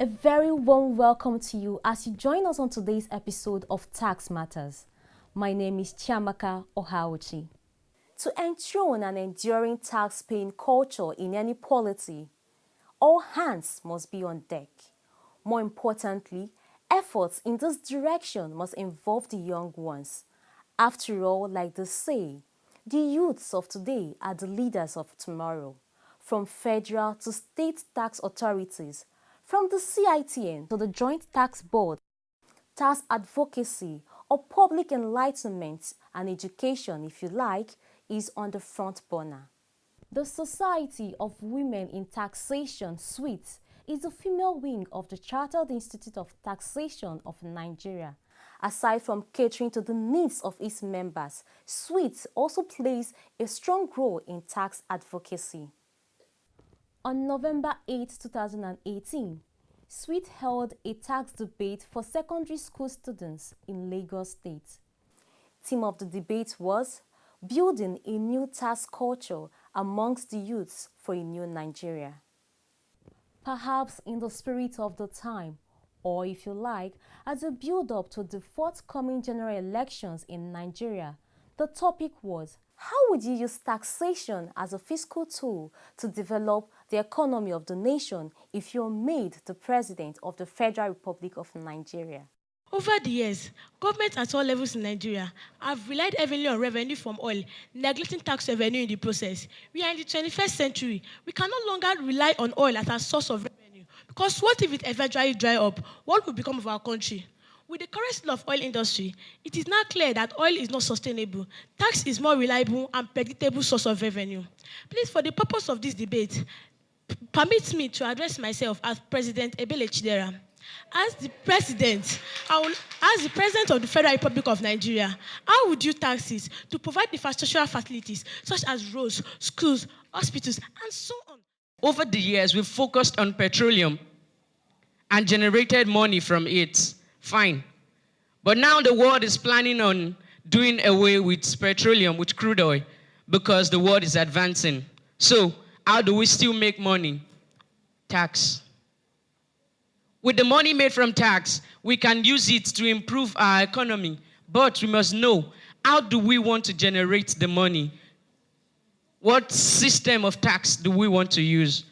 A very warm welcome to you as you join us on today's episode of Tax Matters. My name is Chiamaka Ohauchi. To enthrone an enduring tax-paying culture in any polity, all hands must be on deck. More importantly, efforts in this direction must involve the young ones. After all, like they say, the youths of today are the leaders of tomorrow. From federal to state tax authorities, from the CITN to the Joint Tax Board, tax advocacy or public enlightenment and education, if you like, is on the front burner. The Society of Women in Taxation, SWIT, is the female wing of the Chartered Institute of Taxation of Nigeria. Aside from catering to the needs of its members, SWIT also plays a strong role in tax advocacy. On November 8, 2018, SWIT held a tax debate for secondary school students in Lagos State. Theme of the debate was Building a New Tax Culture Amongst the Youths for a New Nigeria. Perhaps in the spirit of the time, or if you like, as a build-up to the forthcoming general elections in Nigeria, the topic was, how would you use taxation as a fiscal tool to develop the economy of the nation if you're made the President of the Federal Republic of Nigeria? Over the years, governments at all levels in Nigeria have relied heavily on revenue from oil, neglecting tax revenue in the process. We are in the 21st century. We can no longer rely on oil as a source of revenue, because what if it eventually dry up? What will become of our country? With the current state of oil industry, it is now clear that oil is not sustainable. Tax is more reliable and predictable source of revenue. Please, for the purpose of this debate, permit me to address myself as President Ebele Chidera. As the President of the Federal Republic of Nigeria, how would you tax it to provide infrastructural facilities such as roads, schools, hospitals, and so on? Over the years, we've focused on petroleum and generated money from it. Fine. But now the world is planning on doing away with petroleum, with crude oil, because the world is advancing. So, how do we still make money? Tax. With the money made from tax, we can use it to improve our economy. But we must know, how do we want to generate the money? What system of tax do we want to use?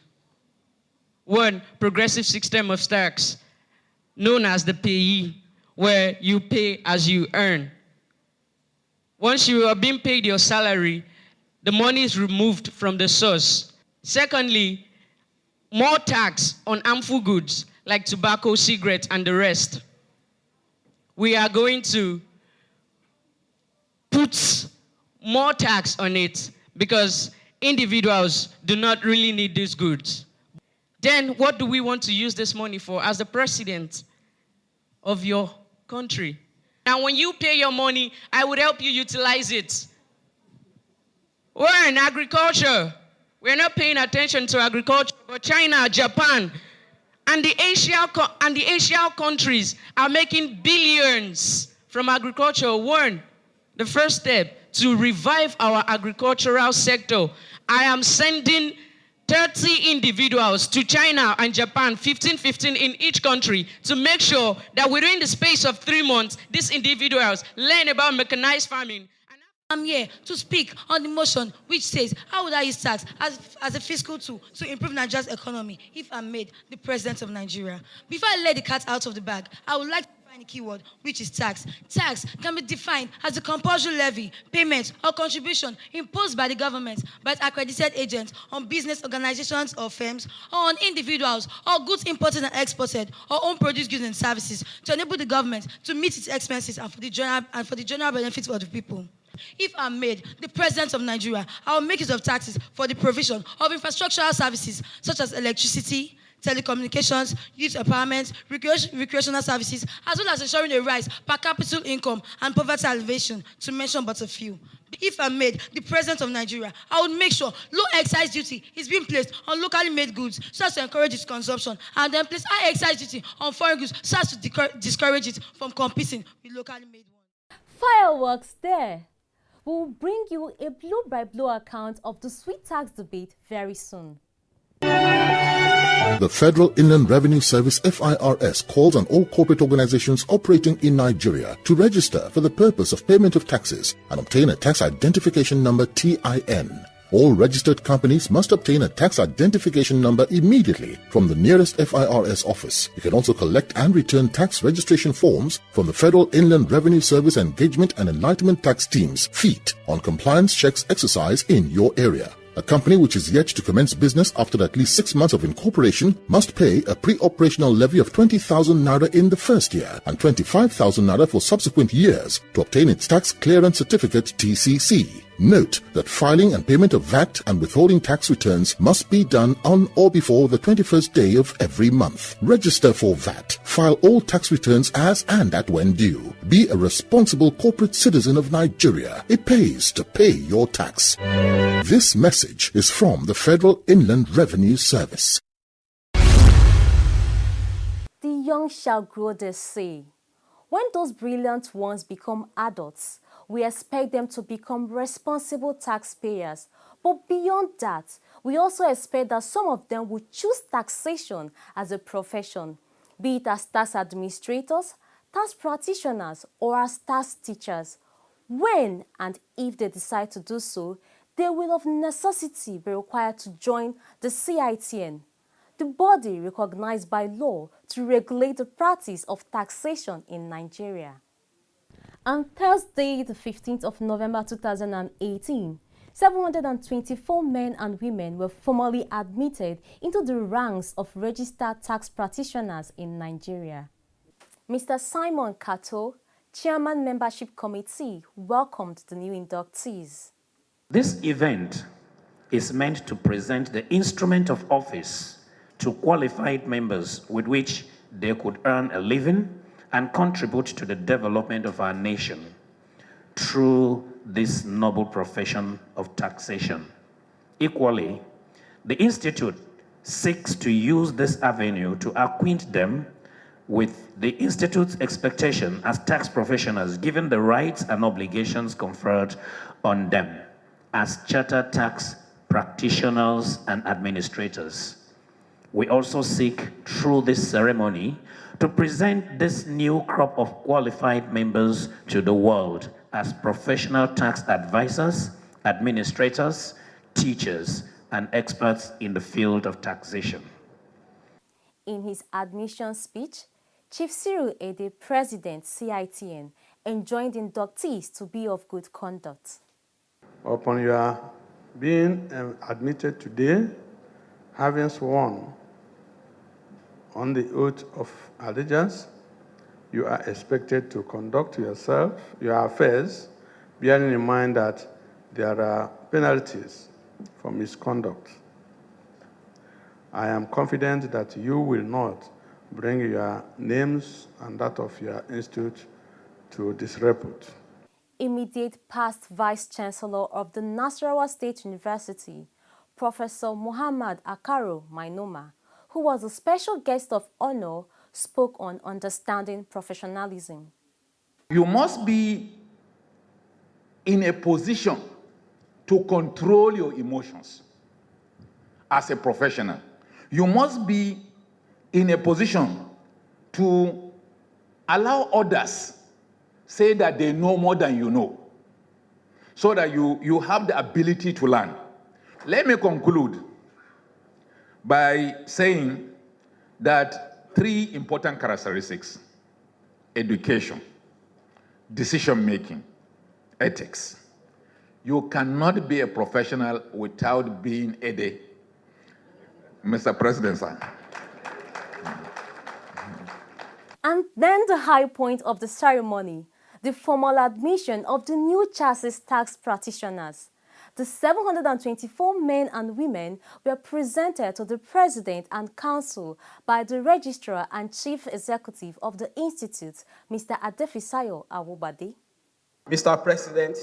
One, progressive system of tax, known as the payee, where you pay as you earn. Once you are being paid your salary, the money is removed from the source. Secondly, more tax on harmful goods like tobacco, cigarettes, and the rest. We are going to put more tax on it because individuals do not really need these goods. Then what do we want to use this money for as the president of your country? Now, when you pay your money, I would help you utilize it. We're in agriculture. We're not paying attention to agriculture, but China, Japan, and the Asian countries are making billions from agriculture. One, the first step to revive our agricultural sector. I am sending 30 individuals to China and Japan, 15 in each country, to make sure that within the space of 3 months, these individuals learn about mechanized farming. I'm here to speak on the motion which says, how would I use tax as a fiscal tool to improve Nigeria's economy if I'm made the President of Nigeria? Before I let the cat out of the bag, I would like to define a keyword, which is tax. Tax can be defined as a compulsory levy, payment, or contribution imposed by the government by accredited agents on business organizations or firms, or on individuals or goods imported and exported, or own produce goods and services to enable the government to meet its expenses and for the general benefit of the people. If I'm made the President of Nigeria, I will make use of taxes for the provision of infrastructural services such as electricity, telecommunications, youth empowerment, recreational services, as well as ensuring a rise per capita income and poverty alleviation, to mention but a few. If I'm made the President of Nigeria, I would make sure low excise duty is being placed on locally made goods so as to encourage its consumption, and then place high excise duty on foreign goods so as to discourage it from competing with locally made ones. Fireworks there! We will bring you a blow-by-blow account of the sweet tax debate very soon. The Federal Inland Revenue Service FIRS calls on all corporate organizations operating in Nigeria to register for the purpose of payment of taxes and obtain a tax identification number TIN. All registered companies must obtain a tax identification number immediately from the nearest FIRS office. You can also collect and return tax registration forms from the Federal Inland Revenue Service Engagement and Enlightenment Tax Teams (FEAT) on compliance checks exercise in your area. A company which is yet to commence business after at least 6 months of incorporation must pay a pre-operational levy of 20,000 naira in the first year and 25,000 naira for subsequent years to obtain its tax clearance certificate (TCC). Note that filing and payment of VAT and withholding tax returns must be done on or before the 21st day of every month. Register for VAT. File all tax returns as and at when due. Be a responsible corporate citizen of Nigeria. It pays to pay your tax. This message is from the Federal Inland Revenue Service. The young shall grow, they say. When those brilliant ones become adults, we expect them to become responsible taxpayers. But beyond that, we also expect that some of them will choose taxation as a profession, be it as tax administrators, tax practitioners, or as tax teachers. When and if they decide to do so, they will of necessity be required to join the CITN, the body recognized by law to regulate the practice of taxation in Nigeria. On Thursday, the 15th of November 2018, 724 men and women were formally admitted into the ranks of registered tax practitioners in Nigeria. Mr. Simon Kato, Chairman Membership Committee, welcomed the new inductees. This event is meant to present the instrument of office to qualified members with which they could earn a living and contribute to the development of our nation through this noble profession of taxation. Equally, the Institute seeks to use this avenue to acquaint them with the Institute's expectation as tax professionals, given the rights and obligations conferred on them as chartered tax practitioners and administrators. We also seek, through this ceremony, to present this new crop of qualified members to the world as professional tax advisors, administrators, teachers, and experts in the field of taxation. In his admission speech, Chief Cyril Ede, President CITN, enjoined inductees to be of good conduct. Upon your being admitted today, having sworn on the oath of allegiance, you are expected to conduct yourself, your affairs, bearing in mind that there are penalties for misconduct. I am confident that you will not bring your names and that of your institute to disrepute. Immediate past Vice-Chancellor of the Nasarawa State University, Professor Muhammad Akaro Mainoma, who was a special guest of honor, spoke on understanding professionalism. You must be in a position to control your emotions as a professional. You must be in a position to allow others say that they know more than you know, so that you have the ability to learn. Let me conclude by saying that 3 important characteristics: education, decision-making, ethics. You cannot be a professional without being Ede. Mr. President, sir. And then the high point of the ceremony, the formal admission of the new chassis tax practitioners. The 724 men and women were presented to the President and Council by the Registrar and Chief Executive of the Institute, Mr. Adefisayo Awobade. Mr. President,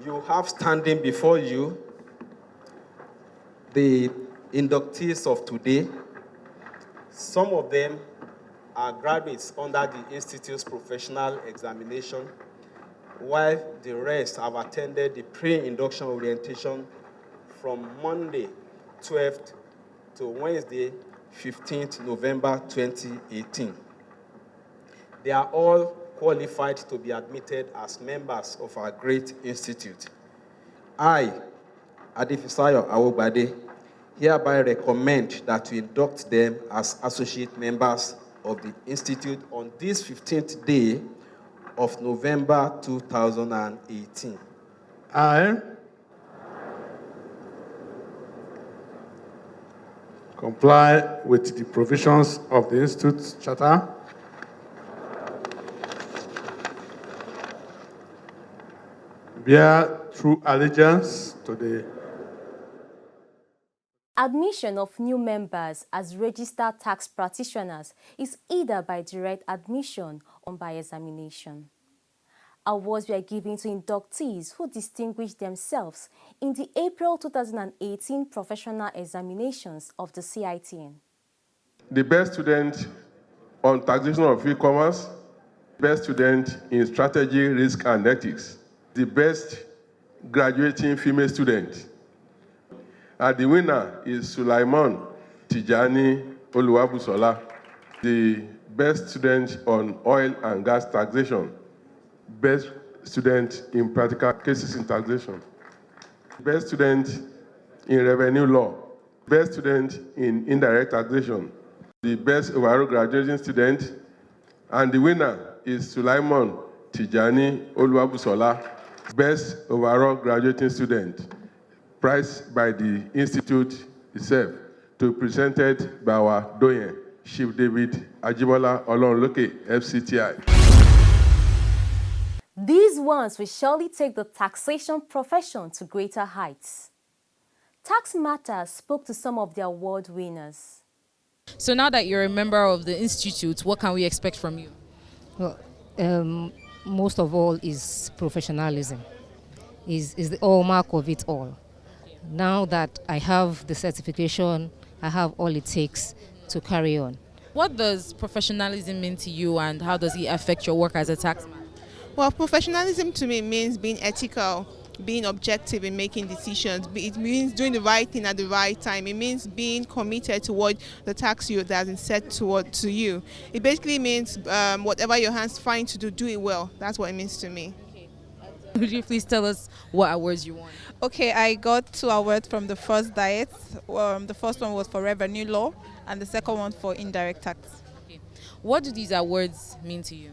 you have standing before you the inductees of today. Some of them are graduates under the Institute's professional examination, while the rest have attended the pre-induction orientation from Monday 12th to Wednesday 15th November 2018. They are all qualified to be admitted as members of our great institute. I, Adefisayo Awogbade, hereby recommend that we induct them as associate members of the institute on this 15th day of November 2018. I comply with the provisions of the Institute's charter bear true allegiance to the Admission of new members as registered tax practitioners is either by direct admission or by examination. Awards were given to inductees who distinguished themselves in the April 2018 professional examinations of the CITN. The best student on taxation of e-commerce, best student in strategy, risk, and ethics, the best graduating female student. And the winner is Sulaiman Tijani Oluwabusola, the best student on oil and gas taxation, best student in practical cases in taxation, best student in revenue law, best student in indirect taxation, the best overall graduating student, and the winner is Sulaiman Tijani Oluwabusola, best overall graduating student, prized by the institute itself, to be presented by our doyen, Chief David Ajibola Olonloke, FCTI. These ones will surely take the taxation profession to greater heights. Tax Matters spoke to some of the award winners. So now that you're a member of the institute, what can we expect from you? Well, most of all is professionalism, is the hallmark of it all. Now that I have the certification, I have all it takes to carry on. What does professionalism mean to you, and how does it affect your work as a taxman? Well, professionalism to me means being ethical, being objective in making decisions. It means doing the right thing at the right time. It means being committed to what the tax you that has been set to you. It basically means whatever your hands find to do, do it well. That's what it means to me. Would you please tell us what awards you won? Okay, I got 2 awards from the first diet. The first one was for revenue law, and the second one for indirect tax. Okay. What do these awards mean to you?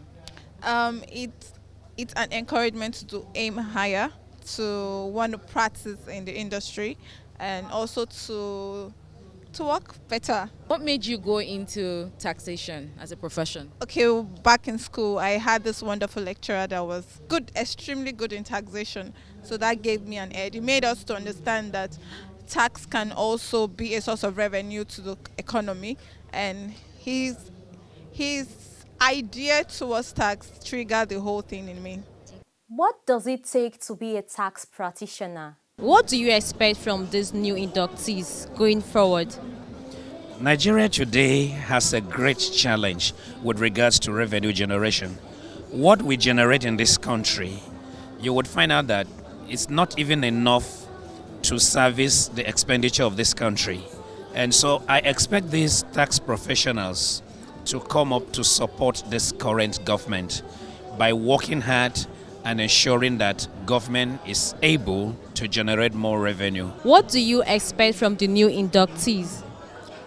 It's an encouragement to aim higher, to want to practice in the industry, and also to work better. What made you go into taxation as a profession? Okay, back in school, I had this wonderful lecturer that was good, extremely good in taxation. So that gave me an edge. It made us to understand that tax can also be a source of revenue to the economy. And his idea towards tax triggered the whole thing in me. What does it take to be a tax practitioner? What do you expect from these new inductees going forward? Nigeria today has a great challenge with regards to revenue generation. What we generate in this country, you would find out that it's not even enough to service the expenditure of this country. And so I expect these tax professionals to come up to support this current government by working hard and ensuring that government is able to generate more revenue. What do you expect from the new inductees?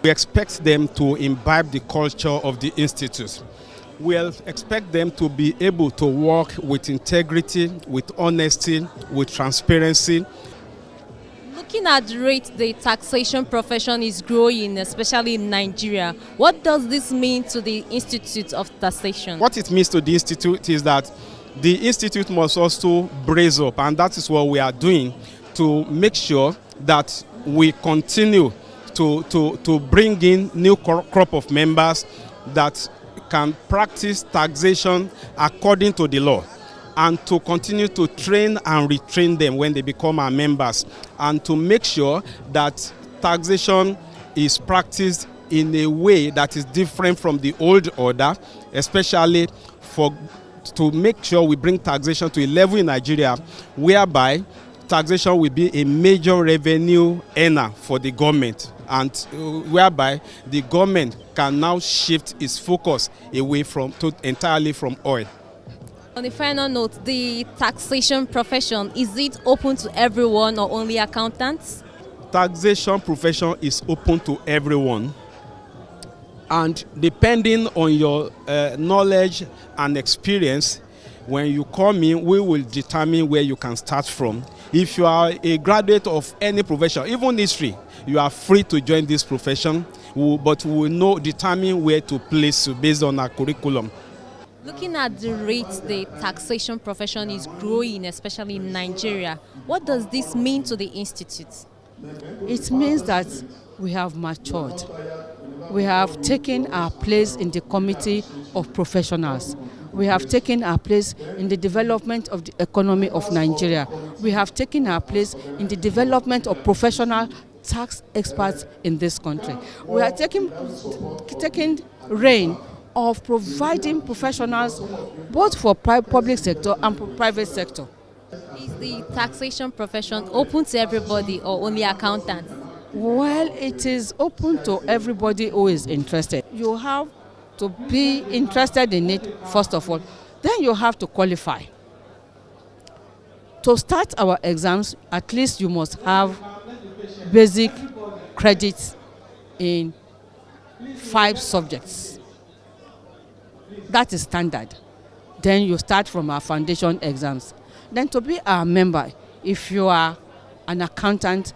We expect them to imbibe the culture of the institute. We expect them to be able to work with integrity, with honesty, with transparency. Looking at the rate the taxation profession is growing, especially in Nigeria, what does this mean to the Institute of Taxation? What it means to the institute is that the institute must also brace up, and that is what we are doing to make sure that we continue to bring in new crop of members that can practice taxation according to the law, and to continue to train and retrain them when they become our members, and to make sure that taxation is practiced in a way that is different from the old order, especially to make sure we bring taxation to a level in Nigeria whereby taxation will be a major revenue earner for the government, and whereby the government can now shift its focus away entirely from oil. On a final note, the taxation profession, is it open to everyone or only accountants? Taxation profession is open to everyone, and depending on your knowledge and experience, when you come in, we will determine where you can start from. If you are a graduate of any profession, even history, you are free to join this profession, but we will determine where to place you based on our curriculum. Looking at the rates the taxation profession is growing, especially in Nigeria, what does this mean to the institute? It means that we have matured. We have taken our place in the committee of professionals. We have taken our place in the development of the economy of Nigeria. We have taken our place in the development of professional tax experts in this country. We are taking reign of providing professionals both for public sector and for private sector. Is the taxation profession open to everybody or only accountants? Well, it is open to everybody who is interested. You have to be interested in it, first of all. Then you have to qualify. To start our exams, at least you must have basic credits in 5 subjects. That is standard. Then you start from our foundation exams. Then to be our member, if you are an accountant,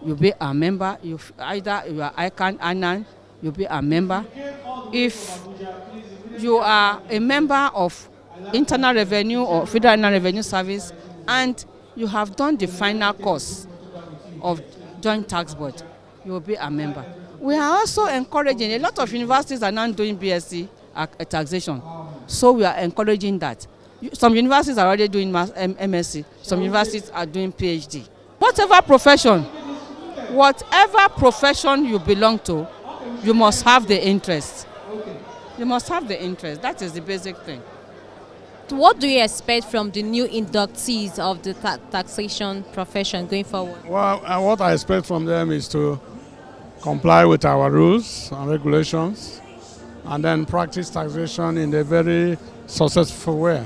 you'll be a member. If either you are ICANN, ANAN, you'll be a member. If you are a member of Internal Revenue or Federal Internal Revenue Service and you have done the final course of Joint Tax Board, you will be a member. We are also encouraging, a lot of universities are now doing BSc taxation, so we are encouraging that. Some universities are already doing MSc, some universities are doing PhD. Whatever profession you belong to, you must have the interest. You must have the interest. That is the basic thing. What do you expect from the new inductees of the taxation profession going forward? Well, what I expect from them is to comply with our rules and regulations and then practice taxation in a very successful way.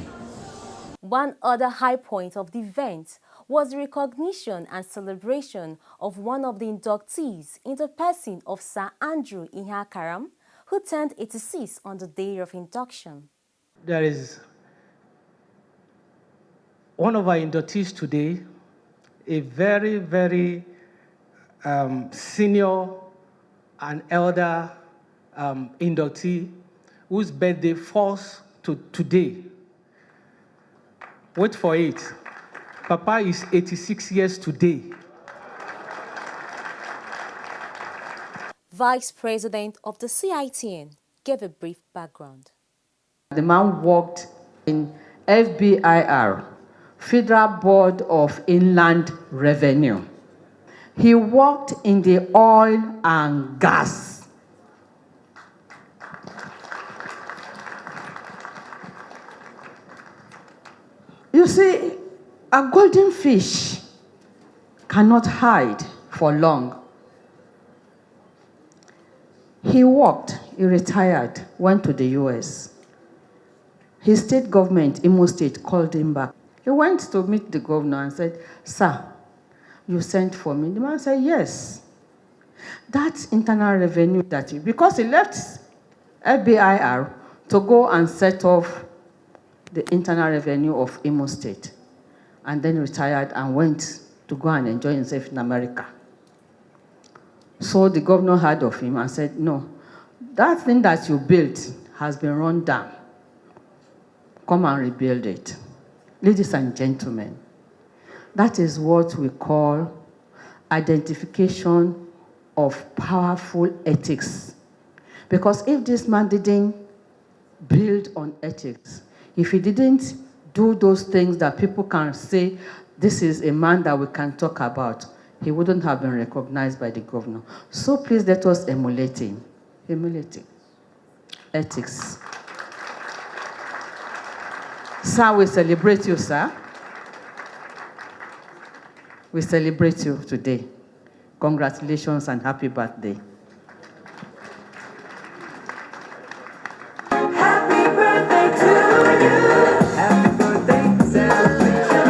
One other high point of the event was the recognition and celebration of one of the inductees in the person of Sir Andrew Ihakaram, who turned 86 on the day of induction. There is one of our inductees today, a very, very senior and elder inductee whose birthday falls to today. Wait for it. Papa is 86 years today. Vice President of the CITN gave a brief background. The man worked in FBIR, Federal Board of Inland Revenue. He worked in the oil and gas. You see, a golden fish cannot hide for long. He worked, he retired, went to the US. His state government, Imo State, called him back. He went to meet the governor and said, "Sir, you sent for me." The man said, "Yes. That's internal revenue because he left FBIR to go and set off the internal revenue of Imo State, and then retired and went to go and enjoy himself in America." So the governor heard of him and said, "No, that thing that you built has been run down. Come and rebuild it." Ladies and gentlemen, that is what we call identification of powerful ethics. Because if this man didn't build on ethics, if he didn't do those things that people can say, this is a man that we can talk about, he wouldn't have been recognized by the governor. So please let us emulate him. Emulating. Ethics. Sir, we celebrate you, sir. we celebrate you today. Congratulations and happy birthday. Happy birthday to you. Happy birthday celebration.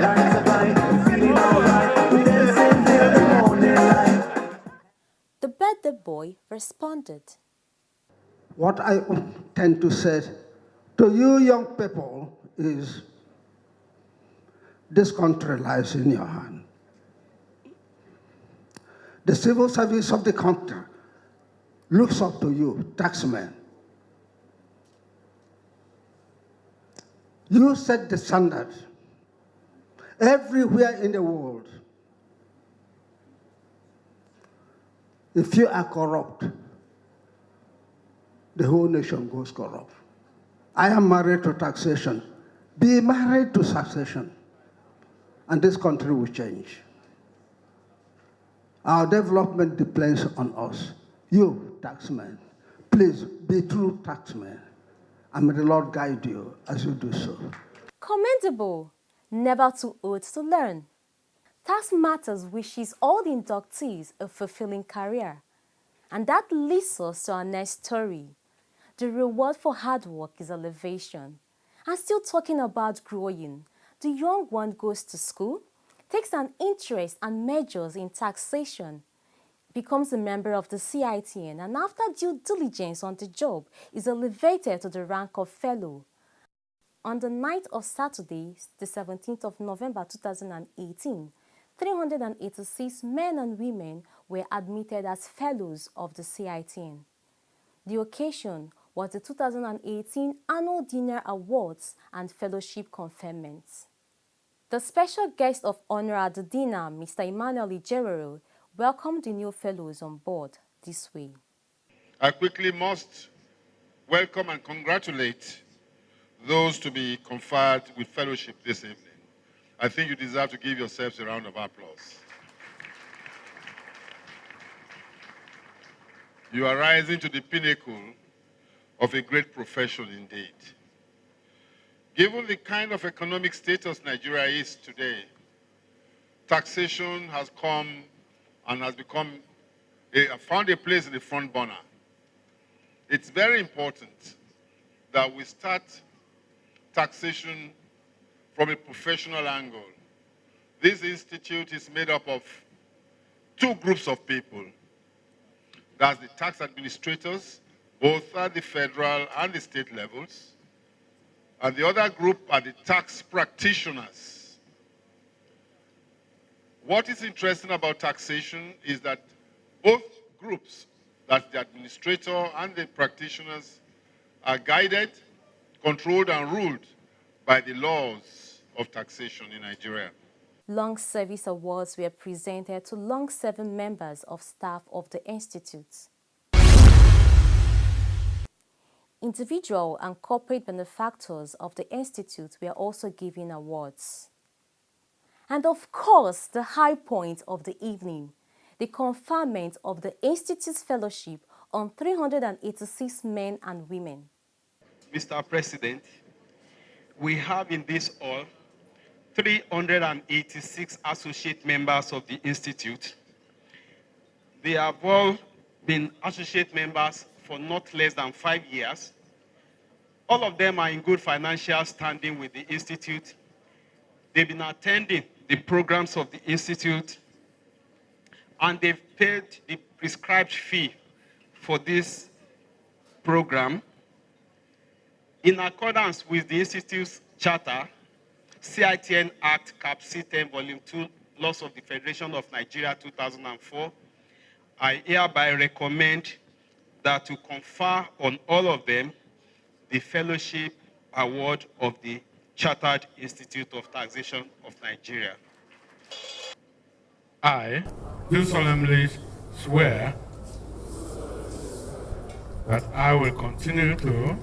Lights are bright, feeling alright. We're dancing till the morning light. The birthday boy responded. What I tend to say to you young people is, this country lies in your hand. The civil service of the country looks up to you, taxmen. You set the standard everywhere in the world. If you are corrupt, the whole nation goes corrupt. I am married to taxation. Be married to taxation, and this country will change. Our development depends on us. You, taxmen, please be true taxmen, and may the Lord guide you as you do so. Commendable, never too old to learn. Tax Matters wishes all the inductees a fulfilling career. And that leads us to our next story. The reward for hard work is elevation. And still talking about growing, the young one goes to school, takes an interest and majors in taxation, becomes a member of the CITN, and after due diligence on the job, is elevated to the rank of fellow. On the night of Saturday, the 17th of November 2018, 386 men and women were admitted as fellows of the CITN. The occasion was the 2018 Annual Dinner Awards and Fellowship Conferments. The special guest of honor at the dinner, Mr. Emmanuel Ijerero, welcomed the new fellows on board this way. I quickly must welcome and congratulate those to be conferred with fellowship this evening. I think you deserve to give yourselves a round of applause. You are rising to the pinnacle of a great profession indeed. Given the kind of economic status Nigeria is today, taxation has come and has found a place in the front burner. It's very important that we start taxation from a professional angle. This institute is made up of two groups of people. That's the tax administrators, both at the federal and the state levels. And the other group are the tax practitioners. What is interesting about taxation is that both groups, that's the administrator and the practitioners, are guided, controlled, and ruled by the laws of taxation in Nigeria. Long service awards were presented to long-serving members of staff of the institute. Individual and corporate benefactors of the institute were also given awards. And of course, the high point of the evening, the conferment of the institute's fellowship on 386 men and women. Mr. President, we have in this hall 386 associate members of the institute. They have all been associate members for not less than 5 years. All of them are in good financial standing with the institute. They've been attending the programs of the institute, and they've paid the prescribed fee for this program. In accordance with the institute's charter, CITN Act Cap C10 Volume 2, Laws of the Federation of Nigeria 2004, I hereby recommend that to confer on all of them the Fellowship Award of the Chartered Institute of Taxation of Nigeria. I do solemnly swear that I will continue to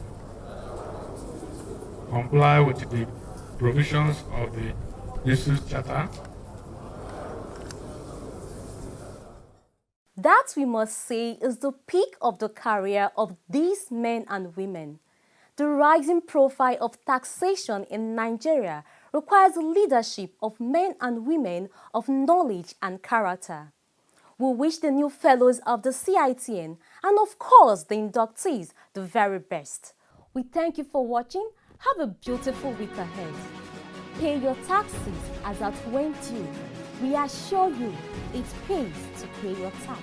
comply with the provisions of the Institute Charter. That, we must say, is the peak of the career of these men and women. The rising profile of taxation in Nigeria requires leadership of men and women of knowledge and character. We wish the new fellows of the CITN and of course the inductees the very best. We thank you for watching. Have a beautiful week ahead. Pay your taxes as at when due. We assure you it pays to pay your tax.